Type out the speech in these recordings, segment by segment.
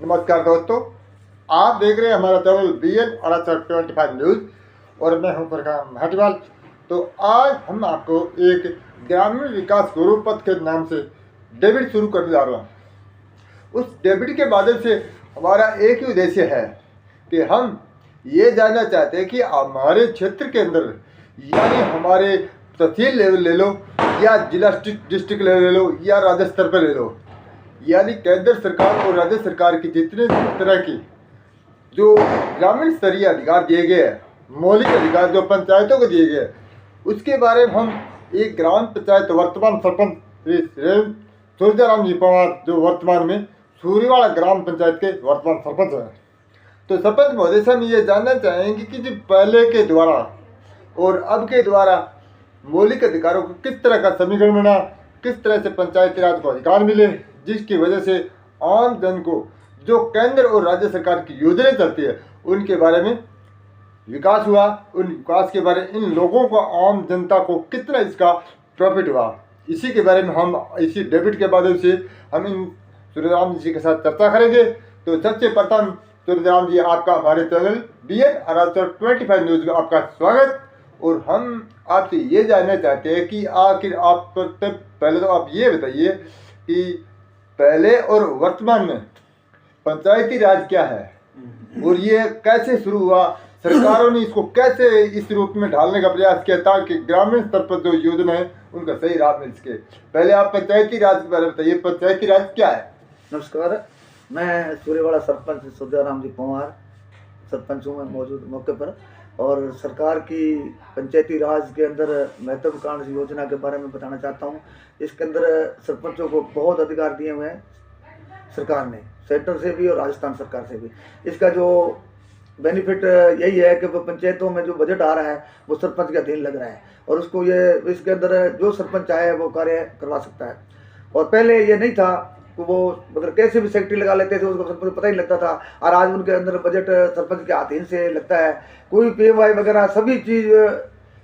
नमस्कार दोस्तों, आप देख रहे हैं हमारा चैनल BN अराचक 25 न्यूज़ और मैं हूं प्रकाश भाटीवाल। तो आज हम आपको एक ग्रामीण विकास गौरव पथ के नाम से डेबिट शुरू करने जा रहे हैं। उस डेबिट के माध्यम से हमारा एक ही उद्देश्य है कि हम ये जानना चाहते हैं कि हमारे क्षेत्र के अंदर यानी हमारे तहसील लेवल ले लो या जिला डिस्ट्रिक्ट लेवल ले लो या राज्य स्तर पर ले लो, यानी केंद्र सरकार और राज्य सरकार की जितने तरह की जो ग्रामीण स्तरीय अधिकार दिए गए हैं, मौलिक अधिकार जो पंचायतों को दिए गए हैं, उसके बारे में हम एक ग्राम पंचायत वर्तमान सरपंच सूर्यराम जी पवार जो वर्तमान में सूर्यवाड़ा ग्राम पंचायत के वर्तमान सरपंच हैं। तो सरपंच महोदय से हम ये जानना चाहेंगे कि जो पहले के द्वारा और अब के द्वारा मौलिक अधिकारों को किस तरह का समीकरण बना, किस तरह से पंचायती राज को अधिकार मिले, जिसकी वजह से आम जन को जो केंद्र और राज्य सरकार की योजनाएं चलती है उनके बारे में विकास हुआ, उन विकास के बारे में इन लोगों को आम जनता को कितना इसका प्रॉफिट हुआ, इसी के बारे में हम इसी डेबिट के माध्यम से हम इन सूर्यराम जी के साथ चर्चा करेंगे। तो सबसे प्रथम सूर्यराम जी, आपका हमारे चैनल BN अराचक 25 न्यूज़ में आपका स्वागत। और हम आपसे ये जानना चाहते हैं कि आखिर आप पहले तो आप ये बताइए कि पहले और वर्तमान में पंचायती राज क्या है और ये कैसे शुरू हुआ, सरकारों ने इसको कैसे इस रूप में ढालने का प्रयास किया ताकि ग्रामीण स्तर पर जो योजना है उनका सही लाभ मिल सके। पहले आप पंचायती राज के बारे में बताइए, पंचायती राज क्या है? नमस्कार, मैं सूर्यवाड़ा सरपंच सूर्यराम जी पवार सरपंच हूँ। मैं मौजूद मौके पर और सरकार की पंचायती राज के अंदर महत्वाकांक्षी योजना के बारे में बताना चाहता हूँ। इसके अंदर सरपंचों को बहुत अधिकार दिए हुए हैं सरकार ने, सेंटर से भी और राजस्थान सरकार से भी। इसका जो बेनिफिट यही है कि वो पंचायतों में जो बजट आ रहा है वो सरपंच के अधीन लग रहा है और उसको ये इसके अंदर जो सरपंच चाहे वो कार्य करवा सकता है। और पहले ये नहीं था कि वो मतलब कैसे भी सेक्रेटरी लगा लेते थे, उसको सरपंच पता ही नहीं लगता था। और आज उनके अंदर बजट सरपंच के अधीन से लगता है। कोई PMI वगैरह सभी चीज़,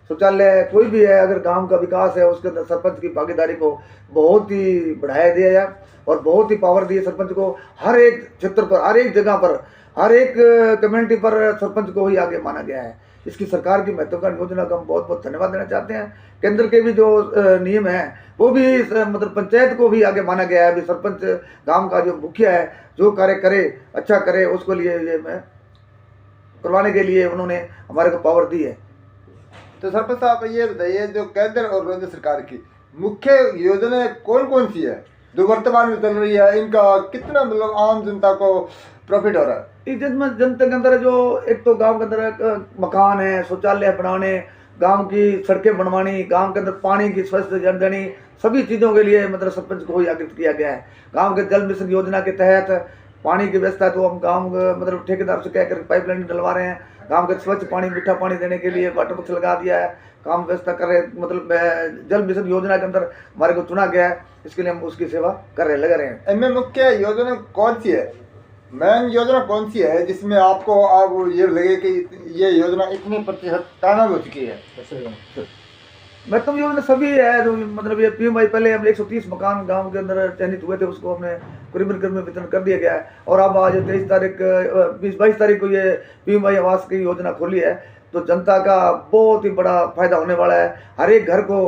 शौचालय कोई भी है, अगर गांव का विकास है उसके अंदर सरपंच की भागीदारी को बहुत ही बढ़ाया दिया है और बहुत ही पावर दी है सरपंच को। हर एक क्षेत्र पर, हर एक जगह पर, हर एक कम्युनिटी पर सरपंच को ही आगे माना गया है। इसकी सरकार की महत्वाकांक्षी योजना का हम बहुत बहुत धन्यवाद देना चाहते हैं। केंद्र के भी जो नियम हैं वो भी मतलब पंचायत को भी आगे माना गया है। अभी सरपंच गांव का जो मुखिया है, जो कार्य करे अच्छा करे, उसको लिए ये मैं करवाने के लिए उन्होंने हमारे को पावर दी है। तो सरपंच साहब ये बताइए, जो केंद्र और राज्य सरकार की मुख्य योजनाएं कौन कौन सी है जो वर्तमान में चल रही है, इनका कितना मतलब आम जनता को प्रॉफिट हो रहा है? इस जनता के अंदर जो एक तो गांव के अंदर मकान है, शौचालय बनाने, गांव की सड़कें बनवानी, गांव के अंदर पानी की स्वच्छ जल देनी, सभी चीज़ों के लिए मतलब सरपंच को ही आकृत किया गया है। गांव के जल मिशन योजना के तहत पानी की व्यवस्था तो हम गांव मतलब ठेकेदार से कहकर पाइपलाइन डलवा रहे हैं। गांव के स्वच्छ पानी, मीठा पानी देने के लिए वाटर बॉक्स लगा दिया है, काम व्यवस्था कर रहे, मतलब जल मिशन योजना के अंदर हमारे को चुना गया है, इसके लिए हम उसकी सेवा कर रहे लगे रहे हैं। इनमें मुख्य योजना कौन सी है, मेन योजना कौन सी है जिसमें आपको अब ये लगे कि ये योजना इतने प्रतिशत कामयाब हो चुकी है? महत्व योजना सभी है जो मतलब ये PMI पहले हम 130 मकान गांव के अंदर चयनित हुए थे, उसको हमने करीबन में वितरण कर दिया गया है। और अब आज 22 तारीख को ये PMI आवास की योजना खोली है, तो जनता का बहुत ही बड़ा फायदा होने वाला है। हर एक घर को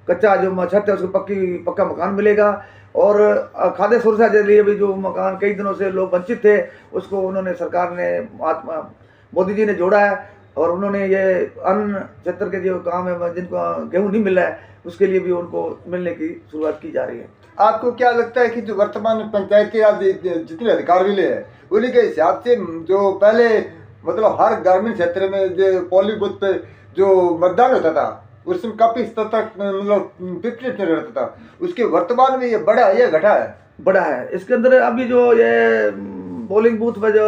कच्चा जो छत है उसको पक्का मकान मिलेगा। और खाद्य सुरक्षा के लिए भी जो मकान कई दिनों से लोग वंचित थे, उसको उन्होंने सरकार ने मोदी जी ने जोड़ा है और उन्होंने ये अन्य क्षेत्र के जो काम है जिनको गेहूं नहीं मिल रहा है उसके लिए भी उनको मिलने की शुरुआत की जा रही है। आपको क्या लगता है कि जो वर्तमान में पंचायती राज जितने अधिकार मिले हैं उन्हीं के हिसाब से जो पहले मतलब हर ग्रामीण क्षेत्र में जो पोलिंग बूथ पे जो मतदान होता था उसमें काफी स्तर तक मतलब 50% रहता था, उसके वर्तमान में ये बढ़ा है या घटा है? बढ़ा है। इसके अंदर अभी जो ये पोलिंग बूथ पे जो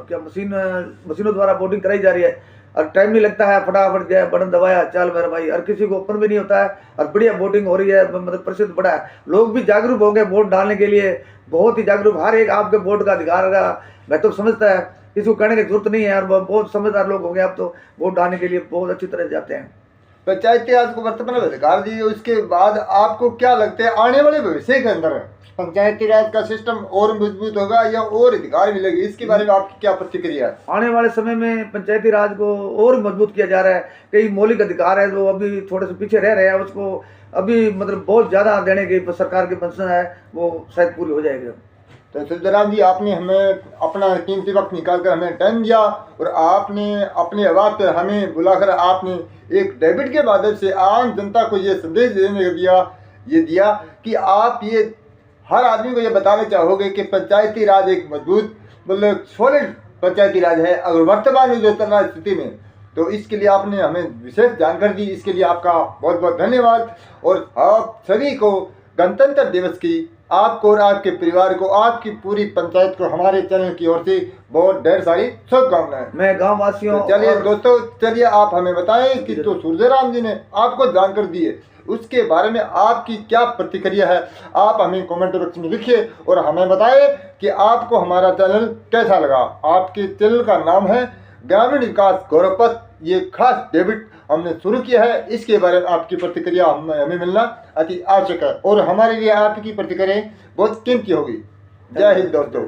क्या मशीनों द्वारा वोटिंग कराई जा रही है और टाइम नहीं लगता है, फटाफट गया बटन दबाया चल मेरा भाई, हर किसी को ओपन भी नहीं होता है और बढ़िया वोटिंग हो रही है, मतलब प्रतिशत बढ़ा है। लोग भी जागरूक हो गए वोट डालने के लिए, बहुत ही जागरूक। हर एक आपके वोट का अधिकार का मैं तो समझता है, किसी को कहने की जरूरत नहीं है और बहुत समझदार लोग हो गए अब तो वोट डालने के लिए बहुत अच्छी तरह जाते हैं। पंचायती राज को वर्तमान में अधिकार दिए, उसके बाद आपको क्या लगता है आने वाले भविष्य के अंदर पंचायती राज का सिस्टम और मजबूत होगा या और अधिकार मिलेंगे, इसके बारे में आपकी क्या प्रतिक्रिया है? आने वाले समय में पंचायती राज को और मजबूत किया जा रहा है। कई मौलिक अधिकार है जो अभी थोड़े से पीछे रह रहे हैं, उसको अभी मतलब बहुत ज़्यादा देने की सरकार की मंशा है, वो शायद पूरी हो जाएगी। तो सुधराम जी, आपने हमें अपना कीमती वक्त निकालकर हमें टाइम दिया और आपने अपनी आवाज़ पर हमें बुलाकर आपने एक डेबिट के माध्यम से आम जनता को ये संदेश देने दिया कि आप ये हर आदमी को ये बताना चाहोगे कि पंचायती राज एक मजबूत मतलब सॉलिड पंचायती राज है अगर वर्तमान में जो चल रहा स्थिति में। तो इसके लिए आपने हमें विशेष जानकारी दी, इसके लिए आपका बहुत बहुत धन्यवाद। और आप सभी को गणतंत्र दिवस की, आपको और आपके परिवार को, आपकी पूरी पंचायत को हमारे चैनल की ओर से बहुत ढेर सारी शुभकामनाएं। मैं गाँव वासियों चलिए दोस्तों, चलिए आप हमें बताएं कि जो सूर्यराम जी ने आपको जानकारी दी है उसके बारे में आपकी क्या प्रतिक्रिया है। आप हमें कमेंट बॉक्स में लिखिए और हमें बताएं कि आपको हमारा चैनल कैसा लगा। आपके चैनल का नाम है ग्रामीण विकास गौरव पथ, ये खास डेबिट हमने शुरू किया है। इसके बारे में आपकी प्रतिक्रिया हमें मिलना अति आवश्यक है और हमारे लिए आपकी प्रतिक्रिया बहुत कीमती होगी। जय हिंद दोस्तों।